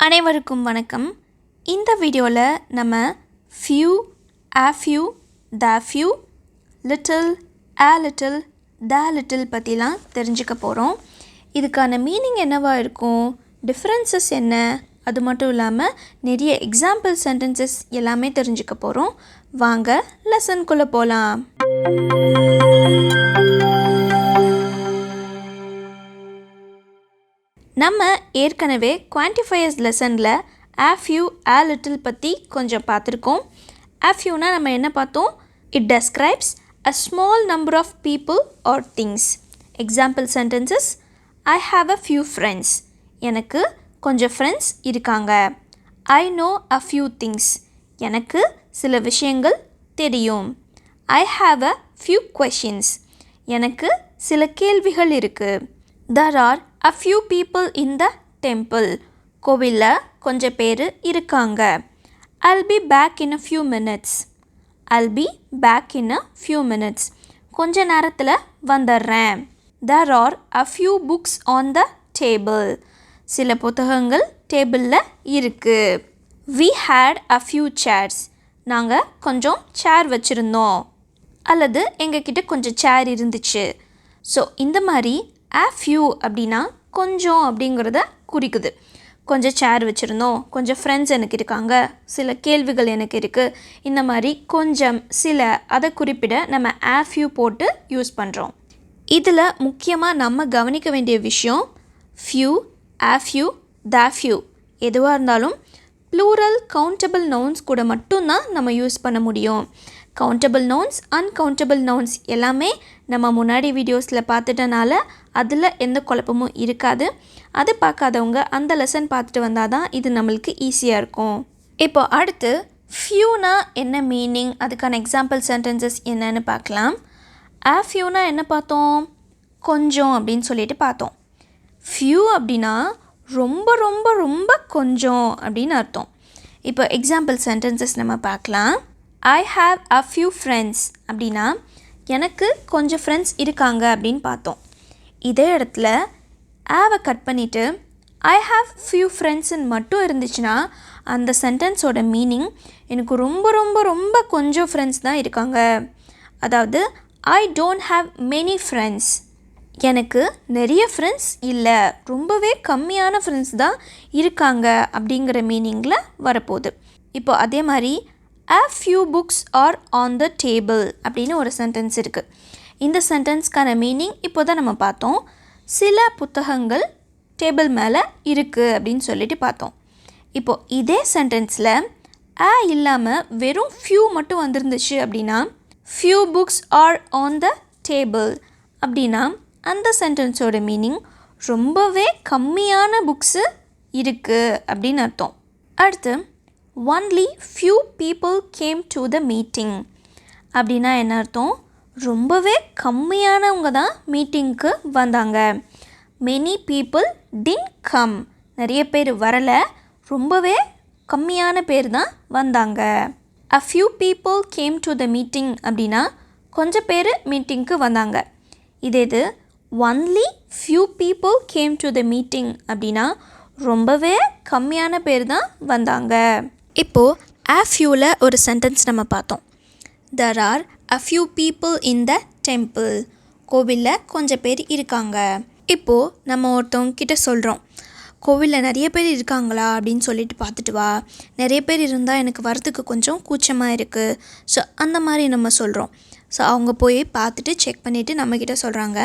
அனைவருக்கும் வணக்கம். இந்த வீடியோவில் நம்ம few, a few, the few, little, a little, the little பற்றிலாம் தெரிஞ்சுக்க போகிறோம். இதுக்கான மீனிங் என்னவா இருக்கும், டிஃப்ரென்சஸ் என்ன, அது மட்டும் இல்லாமல் நிறைய எக்ஸாம்பிள் சென்டென்சஸ் எல்லாமே தெரிஞ்சுக்க போகிறோம். வாங்க லெசன்குள்ளே போகலாம். நம்ம ஏற்கனவே குவான்டிஃபயர்ஸ் லெசனில் a few, a little பற்றி கொஞ்சம் பார்த்துருக்கோம். a fewனா நம்ம என்ன பார்த்தோம், it describes a small number of people or things. Example sentences: I have a few friends. எனக்கு கொஞ்சம் ஃப்ரெண்ட்ஸ் இருக்காங்க. I know a few things. எனக்கு சில விஷயங்கள் தெரியும். I have a few questions. எனக்கு சில கேள்விகள் இருக்குது. There are a few people in the temple. கோவிலில் கொஞ்சம் பேர் இருக்காங்க. I'll be back in a few minutes. I'll be back in a few minutes. கொஞ்ச நேரத்தில் வந்துடுறேன். There are a few books on the table. சில புத்தகங்கள் டேபிளில் இருக்குது. We had a few chairs. நாங்கள் கொஞ்சம் சேர் வச்சுருந்தோம், அல்லது எங்ககிட்ட கொஞ்சம் சேர் இருந்துச்சு. ஸோ இந்த மாதிரி a few அப்படின்னா கொஞ்சம் அப்படிங்கிறத குறிக்குது. கொஞ்சம் சேர் வச்சுருந்தோம், கொஞ்சம் ஃப்ரெண்ட்ஸ் எனக்கு இருக்காங்க, சில கேள்விகள் எனக்கு இருக்குது, இந்த மாதிரி கொஞ்சம் சில அதை குறிப்பிட நம்ம a few போட்டு யூஸ் பண்ணுறோம். இதில் முக்கியமாக நம்ம கவனிக்க வேண்டிய விஷயம் few, a few, the few எதுவாக இருந்தாலும் ப்ளூரல் கவுண்டபிள் நவுன்ஸ் கூட மட்டும்தான் நம்ம யூஸ் பண்ண முடியும். கவுண்டபிள் நவுன்ஸ், அன்கவுண்டபிள் நவுன்ஸ் எல்லாமே நம்ம முன்னாடி வீடியோஸில் பார்த்துட்டனால அதில் எந்த குழப்பமும் இருக்காது. அது பார்க்காதவங்க அந்த லெசன் பார்த்துட்டு வந்தால் தான் இது நம்மளுக்கு ஈஸியாக இருக்கும். இப்போ அடுத்து ஃபியூனா என்ன மீனிங், அதுக்கான எக்ஸாம்பிள் சென்டென்சஸ் என்னன்னு பார்க்கலாம். a ஃபியூனா என்ன பார்த்தோம், கொஞ்சம் அப்படின்னு சொல்லிட்டு பார்த்தோம். ஃபியூ அப்படின்னா ரொம்ப ரொம்ப ரொம்ப கொஞ்சம் அப்படின்னு அர்த்தம். இப்போ எக்ஸாம்பிள் சென்டென்சஸ் நம்ம பார்க்கலாம். I have a few friends அப்படின்னா எனக்கு கொஞ்சம் ஃப்ரெண்ட்ஸ் இருக்காங்க அப்படின்னு பார்த்தோம். இதே இடத்துல ஆவை கட் பண்ணிவிட்டு I have few friendsன்னு மட்டும் இருந்துச்சுன்னா அந்த சென்டென்ஸோட மீனிங் எனக்கு ரொம்ப ரொம்ப ரொம்ப கொஞ்சம் ஃப்ரெண்ட்ஸ் தான் இருக்காங்க. அதாவது I don't have many friends. எனக்கு நிறைய ஃப்ரெண்ட்ஸ் இல்லை, ரொம்பவே கம்மியான ஃப்ரெண்ட்ஸ் தான் இருக்காங்க அப்படிங்கிற மீனிங்கில் வரப்போகுது. இப்போ அதே மாதிரி a few books are on the table அப்படின்னு ஒரு சென்டென்ஸ் இருக்குது. இந்த சென்டென்ஸ்க்கான மீனிங் இப்போ தான் நம்ம பார்த்தோம். சில புத்தகங்கள் டேபிள் மேலே இருக்குது அப்படின்னு சொல்லிட்டு பார்த்தோம். இப்போது இதே சென்டென்ஸில் a இல்லாமல் வெறும் few மட்டும் வந்துருந்துச்சு அப்படின்னா few books are on the table அப்படின்னா அந்த சென்டென்ஸோட மீனிங் ரொம்பவே கம்மியான புக்ஸு இருக்குது அப்படின்னு அர்த்தம். அடுத்து only few people came to the meeting அப்படின்னா என்ன அர்த்தம், ரொம்பவே கம்மியானவங்க தான் மீட்டிங்க்கு வந்தாங்க. many people didn't come, நிறைய பேர் வரலை, ரொம்பவே கம்மியான பேர் தான் வந்தாங்க. a few people came to the meeting அப்படின்னா கொஞ்சம் பேர் மீட்டிங்க்கு வந்தாங்க. இது only few people came to the meeting அப்படின்னா ரொம்பவே கம்மியான பேர் தான் வந்தாங்க. இப்போது a fewல ஒரு சென்டென்ஸ் நம்ம பார்த்தோம். there are a few people in the temple. கோவிலில் கொஞ்சம் பேர் இருக்காங்க. இப்போது நம்ம ஒருத்தவங்க கிட்ட சொல்கிறோம், கோவிலில் நிறைய பேர் இருக்காங்களா அப்படின்னு சொல்லிட்டு பார்த்துட்டு வா, நிறைய பேர் இருந்தால் எனக்கு வரத்துக்கு கொஞ்சம் கூச்சமாக இருக்குது. ஸோ அந்த மாதிரி நம்ம சொல்கிறோம். ஸோ அவங்க போய் பார்த்துட்டு செக் பண்ணிவிட்டு நம்மக்கிட்ட சொல்கிறாங்க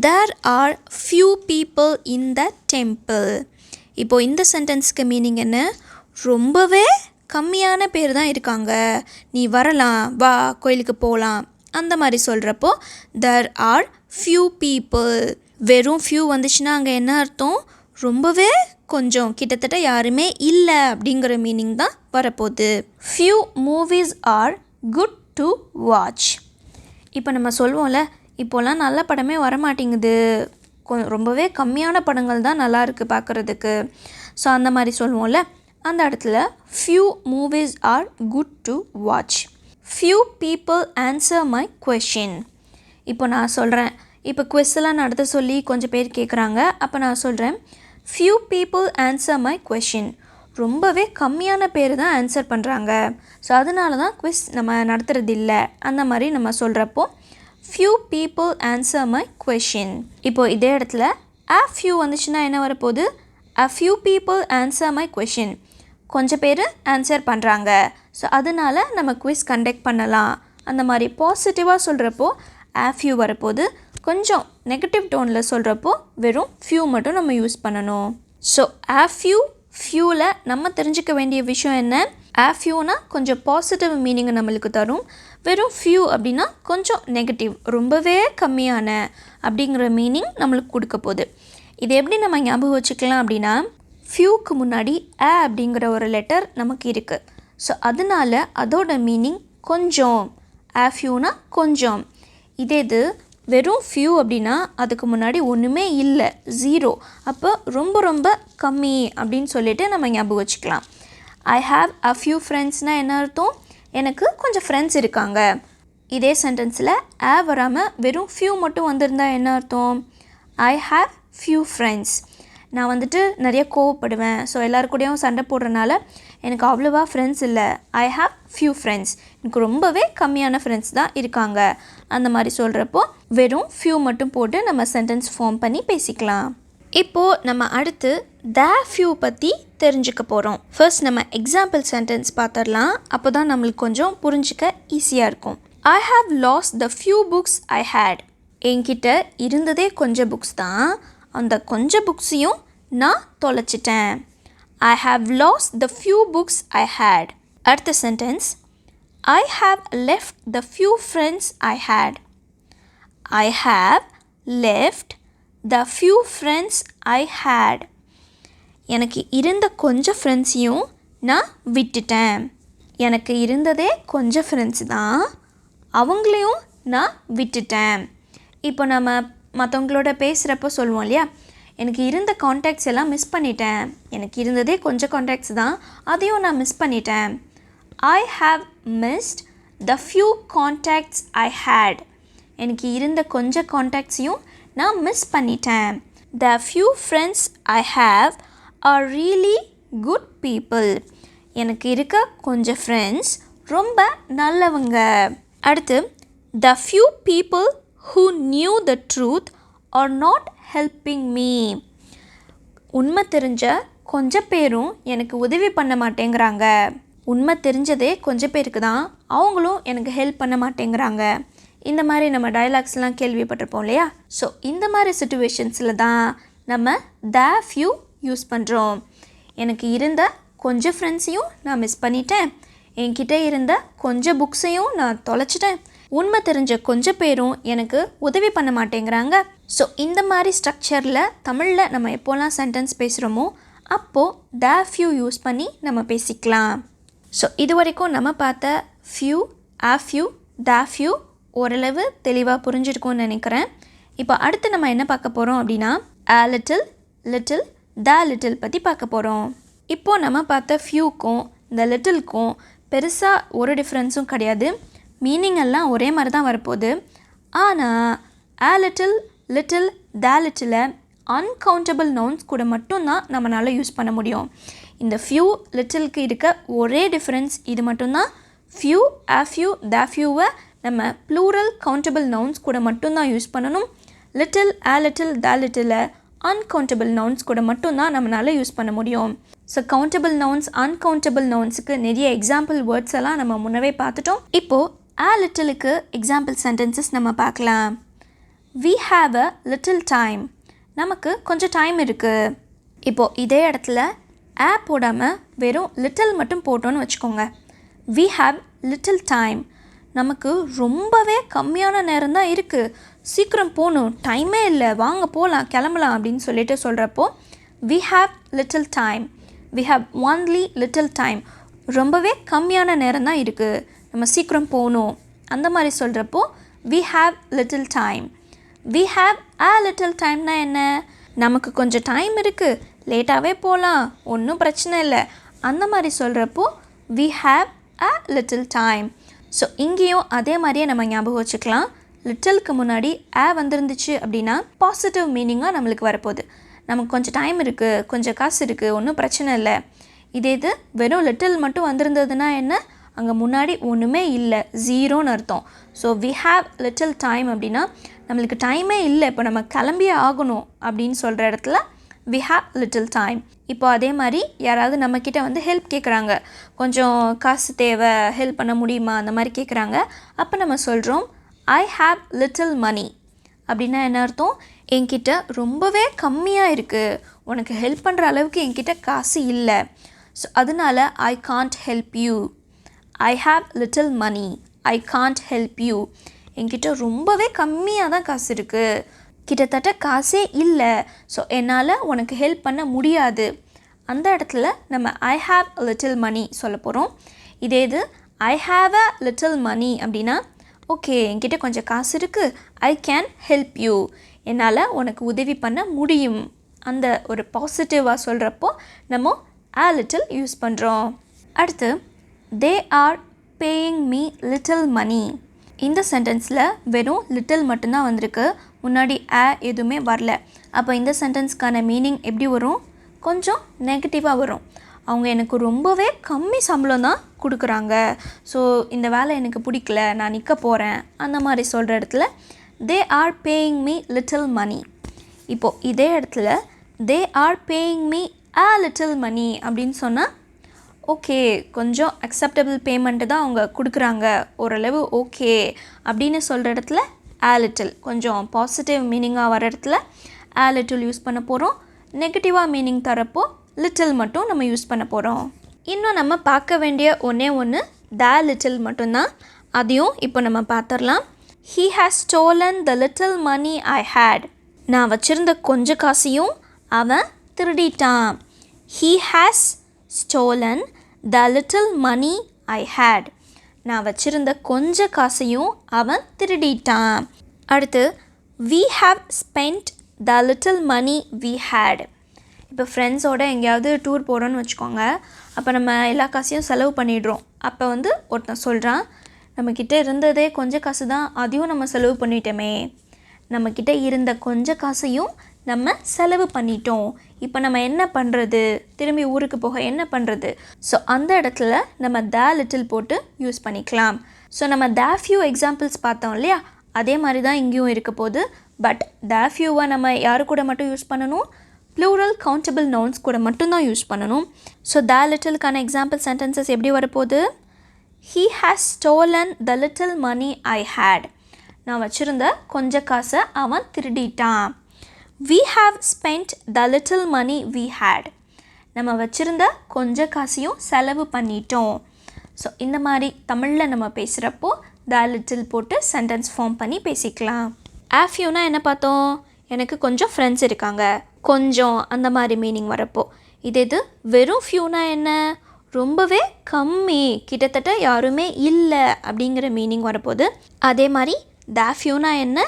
there are few people in the temple. இப்போது இந்த சென்டென்ஸ்க்கு மீனிங் என்ன, ரொம்பவே கம்மியான பேர் தான் இருக்காங்க, நீ வரலாம், வா கோயிலுக்கு போகலாம், அந்த மாதிரி சொல்கிறப்போ there are few people. வெறும் few வந்துச்சுன்னா அங்கே என்ன அர்த்தம், ரொம்பவே கொஞ்சம், கிட்டத்தட்ட யாருமே இல்லை அப்படிங்கிற மீனிங் தான் வரப்போகுது. few movies are good to watch. இப்போ நம்ம சொல்வோம்ல, இப்போலாம் நல்ல படமே வரமாட்டேங்குது, ரொம்பவே கம்மியான படங்கள் தான் நல்லா இருக்குது பார்க்குறதுக்கு. ஸோ அந்த மாதிரி சொல்லுவோம்ல, அந்த இடத்துல few movies are good to watch. few people answer my question. இப்போ நான் சொல்கிறேன், இப்போ குவிஸ்லாம் நடத்த சொல்லி கொஞ்சம் பேர் கேட்குறாங்க. அப்போ நான் சொல்கிறேன் few people answer my question. ரொம்பவே கம்மியான பேர் தான் ஆன்சர் பண்ணுறாங்க. ஸோ அதனால தான் குவிஸ் நம்ம நடத்துறது இல்லை அந்த மாதிரி நம்ம சொல்கிறப்போ few people answer my question. இப்போது இதே இடத்துல a few வந்துச்சுன்னா என்ன வரப்போகுது? a few people answer my question. கொஞ்சம் பேர் ஆன்சர் பண்ணுறாங்க. ஸோ அதனால் நம்ம குவிஸ் கண்டக்ட் பண்ணலாம். அந்த மாதிரி பாசிட்டிவாக சொல்கிறப்போ a few வரப்போகுது. கொஞ்சம் நெகட்டிவ் டோனில் சொல்கிறப்போ வெறும் few மட்டும் நம்ம யூஸ் பண்ணணும். ஸோ a few, fewவில் நம்ம தெரிஞ்சிக்க வேண்டிய விஷயம் என்ன? a fewனா கொஞ்சம் பாசிட்டிவ் மீனிங்கை நம்மளுக்கு தரும். வெறும் few அப்படின்னா கொஞ்சம் நெகட்டிவ், ரொம்பவே கம்மியான அப்படிங்கிற மீனிங் நம்மளுக்கு கொடுக்க போகுது. இது எப்படி நம்ம ஞாபகம் வச்சுக்கலாம் அப்படின்னா, ஃபியூக்கு முன்னாடி a அப்படிங்கிற ஒரு லெட்டர் நமக்கு இருக்குது. ஸோ அதனால் அதோட மீனிங் கொஞ்சம். a fewனா கொஞ்சம். இதே இது வெறும் few அப்படின்னா அதுக்கு முன்னாடி ஒன்றுமே இல்லை, 0. அப்போ ரொம்ப ரொம்ப கம்மி அப்படின்னு சொல்லிட்டு நம்ம ஞாபகம் வச்சுக்கலாம். I have a few friendsனால் என்ன அர்த்தம்? எனக்கு கொஞ்சம் ஃப்ரெண்ட்ஸ் இருக்காங்க. இதே சென்டென்ஸில் a வராமல் வெறும் few மட்டும் வந்திருந்தால் என்ன அர்த்தம்? I have few friends. நான் வந்துட்டு நிறைய கோவப்படுவேன். ஸோ எல்லாருக்கூடையும் சண்டை போடுறனால எனக்கு அவ்வளோவா ஃப்ரெண்ட்ஸ் இல்லை. I have few friends. எனக்கு ரொம்பவே கம்மியான ஃப்ரெண்ட்ஸ் தான் இருக்காங்க. அந்த மாதிரி சொல்கிறப்போ வெறும் ஃபியூ மட்டும் போட்டு நம்ம சென்டென்ஸ் ஃபார்ம் பண்ணி பேசிக்கலாம். இப்போது நம்ம அடுத்து த ஃபியூ பற்றி தெரிஞ்சுக்க போகிறோம். ஃபர்ஸ்ட் நம்ம எக்ஸாம்பிள் சென்டென்ஸ் பார்த்துடலாம். அப்போ தான் நம்மளுக்கு கொஞ்சம் புரிஞ்சிக்க ஈஸியாக இருக்கும். I have lost the few books I had. என்கிட்ட இருந்ததே கொஞ்சம் புக்ஸ் தான், அந்த கொஞ்சம் புக்ஸையும் நான் தொலைச்சிட்டேன். I have lost the few books I had. அடுத்த sentence, I have left the few friends I had. I have left the few friends I had. எனக்கு இருந்த கொஞ்சம் ஃப்ரெண்ட்ஸையும் நான் விட்டுட்டேன். எனக்கு இருந்ததே கொஞ்சம் ஃப்ரெண்ட்ஸ் தான், அவங்களையும் நான் விட்டுட்டேன். இப்போ நம்ம மற்றவங்களோட பேசுகிறப்போ சொல்லுவோம் இல்லையா, எனக்கு இருந்த கான்டாக்ட்ஸ் எல்லாம் மிஸ் பண்ணிட்டேன். எனக்கு இருந்ததே கொஞ்சம் கான்டாக்ட்ஸ் தான், அதையும் நான் மிஸ் பண்ணிட்டேன். I have missed the few contacts I had. எனக்கு இருந்த கொஞ்சம் கான்டாக்ட்ஸையும் நான் மிஸ் பண்ணிட்டேன். The few friends I have are really good people. எனக்கு இருக்க கொஞ்சம் ஃப்ரெண்ட்ஸ் ரொம்ப நல்லவங்க. அடுத்து, the few people who knew the truth are not helping me. உண்மை தெரிஞ்ச கொஞ்சம் பேரும் எனக்கு உதவி பண்ண மாட்டேங்கிறாங்க. உண்மை தெரிஞ்சதே கொஞ்சம் பேருக்கு தான், அவங்களும் எனக்கு ஹெல்ப் பண்ண மாட்டேங்கிறாங்க. இந்த மாதிரி நம்ம டயலாக்ஸ்லாம் கேள்விப்பட்டிருப்போம் இல்லையா? ஸோ இந்த மாதிரி சிச்சுவேஷன்ஸில் தான் நம்ம த ஃபியூ யூஸ் பண்ணுறோம். எனக்கு இருந்த கொஞ்சம் ஃப்ரெண்ட்ஸையும் நான் மிஸ் பண்ணிட்டேன். என்கிட்ட இருந்த கொஞ்சம் புக்ஸையும் நான் தொலைச்சிட்டேன். உண்மை தெரிஞ்ச கொஞ்சம் பேரும் எனக்கு உதவி பண்ண மாட்டேங்கிறாங்க. ஸோ இந்த மாதிரி ஸ்ட்ரக்சரில் தமிழில் நம்ம எப்போல்லாம் சென்டென்ஸ் பேசுகிறோமோ அப்போது த ஃபியூ யூஸ் பண்ணி நம்ம பேசிக்கலாம். ஸோ இது வரைக்கும் நம்ம பார்த்த few, ah few, the few ஓரளவு தெளிவாக புரிஞ்சிருக்கும்னு நினைக்கிறேன். இப்போ அடுத்து நம்ம என்ன பார்க்க போகிறோம் அப்படின்னா, a little, little, the little பற்றி பார்க்க போகிறோம். இப்போது நம்ம பார்த்த ஃபியூக்கும் இந்த லிட்டில்க்கும் பெருசாக ஒரு டிஃப்ரென்ஸும் கிடையாது. மீனிங் எல்லாம் ஒரே மாதிரி தான் வரப்போகுது. ஆனால் a little, little, the little uncountable nouns கூட மட்டும்தான் நம்மளால் யூஸ் பண்ண முடியும். இந்த ஃபியூ லிட்டிலுக்கு இருக்க ஒரே டிஃப்ரென்ஸ் இது மட்டும்தான். ஃபியூ, a few, the fewவை நம்ம ப்ளூரல் கவுண்டபிள் நவுன்ஸ் கூட மட்டும்தான் யூஸ் பண்ணணும். Little, a little, the little uncountable nouns கூட மட்டும்தான் நம்மளால் யூஸ் பண்ண முடியும். ஸோ கவுண்டபிள் நவுன்ஸ், அன்கவுண்டபிள் நவுன்ஸுக்கு நிறைய எக்ஸாம்பிள் வேர்ட்ஸ் எல்லாம் நம்ம முன்னவே பார்த்துட்டோம். இப்போது a littleக்கு எக்ஸாம்பிள் சென்டென்சஸ் நம்ம பார்க்கலாம். We have a little time. நமக்கு கொஞ்சம் டைம் இருக்குது. இப்போது இதே இடத்துல a போடாமல் வெறும் லிட்டில் மட்டும் போட்டோன்னு வச்சுக்கோங்க. We have little time. நமக்கு ரொம்பவே கம்மியான நேரம் தான் இருக்குது, சீக்கிரம் போகணும், டைமே இல்லை, வாங்க போகலாம், கிளம்பலாம் அப்படின்னு சொல்லிட்டு சொல்கிறப்போ we have little time. We have only little time. ரொம்பவே கம்மியான நேரம் தான் இருக்குது, நம்ம சீக்கிரம் போகணும், அந்த மாதிரி சொல்கிறப்போ we have little time. We have a little timeனா என்ன? நமக்கு கொஞ்சம் டைம் இருக்குது, லேட்டாகவே போகலாம், ஒன்றும் பிரச்சனை இல்லை, அந்த மாதிரி சொல்கிறப்போ we have a little time. So இங்கேயும் அதே மாதிரியே நம்ம ஞாபகம் வச்சுக்கலாம். லிட்டிலுக்கு முன்னாடி a வந்துருந்துச்சு அப்படின்னா பாசிட்டிவ் மீனிங்காக நம்மளுக்கு வரப்போகுது. நமக்கு கொஞ்சம் டைம் இருக்குது, கொஞ்சம் காசு இருக்குது, ஒன்றும் பிரச்சனை இல்லை. இது வெறும் லிட்டில் மட்டும் வந்திருந்ததுன்னா என்ன, அங்கே முன்னாடி ஒன்றுமே இல்லை, ஜீரோன்னு அர்த்தம். So we have little time அப்படின்னா நம்மளுக்கு டைமே இல்லை, இப்போ நம்ம கிளம்பியே ஆகணும் அப்படின்னு சொல்கிற இடத்துல வி ஹாவ் லிட்டில் டைம். இப்போ அதே மாதிரி யாராவது நம்மக்கிட்ட வந்து ஹெல்ப் கேட்குறாங்க, கொஞ்சம் காசு தேவை, ஹெல்ப் பண்ண முடியுமா அந்த மாதிரி கேட்குறாங்க. அப்போ நம்ம சொல்கிறோம் ஐ ஹாவ் லிட்டில் மனி. அப்படின்னா என்ன அர்த்தம், என்கிட்ட ரொம்பவே கம்மியாக இருக்குது, உனக்கு ஹெல்ப் பண்ணுற அளவுக்கு என்கிட்ட காசு இல்லை, ஸோ அதனால I can't help you. I have little money, I can't help you. என்கிட்ட ரொம்பவே கம்மியாக தான் காசு இருக்குது, கிட்டத்தட்ட காசே இல்லை, ஸோ என்னால் உனக்கு ஹெல்ப் பண்ண முடியாது. அந்த இடத்துல நம்ம ஐ ஹாவ் லிட்டில் மனி சொல்ல போகிறோம். இது I have a little money அப்படின்னா ஓகே என்கிட்ட கொஞ்சம் காசு இருக்குது, ஐ கேன் ஹெல்ப் யூ, என்னால் உனக்கு உதவி பண்ண முடியும். அந்த ஒரு பாசிட்டிவாக சொல்கிறப்போ நம்ம a little யூஸ் பண்ணுறோம். அடுத்து they are paying me little money. இந்த சென்டென்ஸில் வெறும் லிட்டில் மட்டும்தான் வந்திருக்கு, முன்னாடி எதுவுமே வரல. அப்போ இந்த சென்டென்ஸ்க்கான மீனிங் எப்படி வரும், கொஞ்சம் நெகட்டிவாக வரும். அவங்க எனக்கு ரொம்பவே கம்மி சம்பளம் தான் கொடுக்குறாங்க, ஸோ இந்த வேலை எனக்கு பிடிக்கல, நான் நிற்க போகிறேன், அந்த மாதிரி சொல்கிற இடத்துல they are paying me little money. இப்போது இதே இடத்துல they are paying me a little money அப்படின்னு சொன்னால் ஓகே கொஞ்சம் அக்செப்டபிள் பேமெண்ட்டு தான் அவங்க கொடுக்குறாங்க, ஓரளவு ஓகே அப்படின்னு சொல்கிற இடத்துல a little கொஞ்சம் பாசிட்டிவ் மீனிங்காக வர இடத்துல a little யூஸ் பண்ண போகிறோம். நெகட்டிவாக மீனிங் தரப்போ லிட்டில் மட்டும் நம்ம யூஸ் பண்ண போகிறோம். இன்னும் நம்ம பார்க்க வேண்டிய ஒன்று the little மட்டும்தான், அதையும் இப்போ நம்ம பார்த்துடலாம். he has stolen the little money I had. நான் வச்சுருந்த கொஞ்சம் காசையும் அவன் திருடிட்டான். he has stolen the little money I had. நான் வச்சுருந்த கொஞ்சம் காசையும் அவன் திருடிட்டான். அடுத்து we have spent the little money we had. இப்போ ஃப்ரெண்ட்ஸோடு எங்கேயாவது டூர் போகிறோன்னு வச்சுக்கோங்க, அப்போ நம்ம எல்லா காசையும் செலவு பண்ணிடுறோம். அப்போ வந்து ஒருத்தன் சொல்கிறான் நம்மக்கிட்ட இருந்ததே கொஞ்சம் காசு தான், அதையும் நம்ம செலவு பண்ணிட்டோமே, நம்மக்கிட்ட இருந்த கொஞ்சம் காசையும் நம்ம செலவு பண்ணிட்டோம், இப்போ நம்ம என்ன பண்ணுறது, திரும்பி ஊருக்கு போக என்ன பண்ணுறது. ஸோ அந்த இடத்துல நம்ம the little போட்டு யூஸ் பண்ணிக்கலாம். ஸோ நம்ம the few எக்ஸாம்பிள்ஸ் பார்த்தோம் இல்லையா, அதே மாதிரி தான் இங்கேயும் இருக்க போகுது. பட் the fewவை நம்ம யாரு கூட மட்டும் யூஸ் பண்ணணும், ப்ளூரல் கவுண்டபிள் நவுன்ஸ் கூட மட்டும்தான் யூஸ் பண்ணணும். ஸோ the littleக்கான எக்ஸாம்பிள் சென்டென்சஸ் எப்படி வரப்போகுது, he has stolen the little money I had. நான் வச்சுருந்த கொஞ்சம் காசை அவன் திருடிட்டான். we have spent the little money we had. நம்ம வச்சுருந்த கொஞ்சம் காசையும் செலவு பண்ணிட்டோம். ஸோ இந்த மாதிரி தமிழில் நம்ம பேசுகிறப்போ the little போட்டு சென்டென்ஸ் ஃபார்ம் பண்ணி பேசிக்கலாம். a fewனா என்ன பார்த்தோம், எனக்கு கொஞ்சம் ஃப்ரெண்ட்ஸ் இருக்காங்க, கொஞ்சம் அந்த மாதிரி மீனிங் வரப்போ. இது வெறும் ஃபியூனா என்ன, ரொம்பவே கம்மி, கிட்டத்தட்ட யாருமே இல்லை அப்படிங்கிற மீனிங் வரப்போகுது. அதே மாதிரி the fewனா என்ன,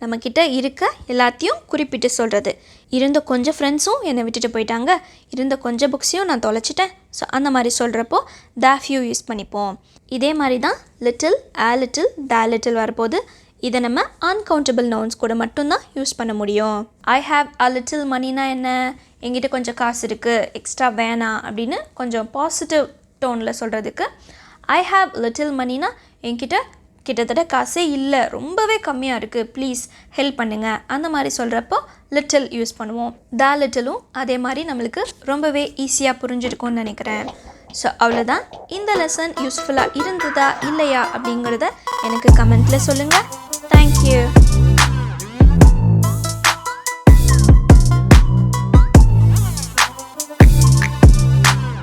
நம்மக்கிட்ட இருக்க எல்லாத்தையும் குறிப்பிட்டு சொல்கிறது. இருந்த கொஞ்சம் ஃப்ரெண்ட்ஸும் என்னை விட்டுட்டு போயிட்டாங்க, இருந்த கொஞ்சம் புக்ஸையும் நான் தொலைச்சிட்டேன், ஸோ அந்த மாதிரி சொல்கிறப்போ the few யூஸ் பண்ணிப்போம். இதே மாதிரி தான் little, a little, the little வரப்போகுது. இதை நம்ம அன்கவுண்டபிள் நவுன்ஸ் கூட மட்டும்தான் யூஸ் பண்ண முடியும். ஐ ஹாவ் அ லிட்டில் மணினா என்ன, என்கிட்ட கொஞ்சம் காசு இருக்குது, எக்ஸ்ட்ரா வேணாம் அப்படின்னு கொஞ்சம் பாசிட்டிவ் டோனில் சொல்கிறதுக்கு. ஐ ஹாவ் லிட்டில் மணினா என்கிட்ட கிட்டத்தட்ட காசே இல்லை, ரொம்பவே கம்மியாக இருக்குது, ப்ளீஸ் ஹெல்ப் பண்ணுங்கள், அந்த மாதிரி சொல்கிறப்போ லிட்டில் யூஸ் பண்ணுவோம். the littleம் அதே மாதிரி நம்மளுக்கு ரொம்பவே ஈஸியாக புரிஞ்சிருக்கும்னு நினைக்கிறேன். ஸோ அவ்வளோதான். இந்த லெசன் யூஸ்ஃபுல்லாக இருந்ததா இல்லையா அப்படிங்கிறத எனக்கு கமெண்ட்டில் சொல்லுங்கள்.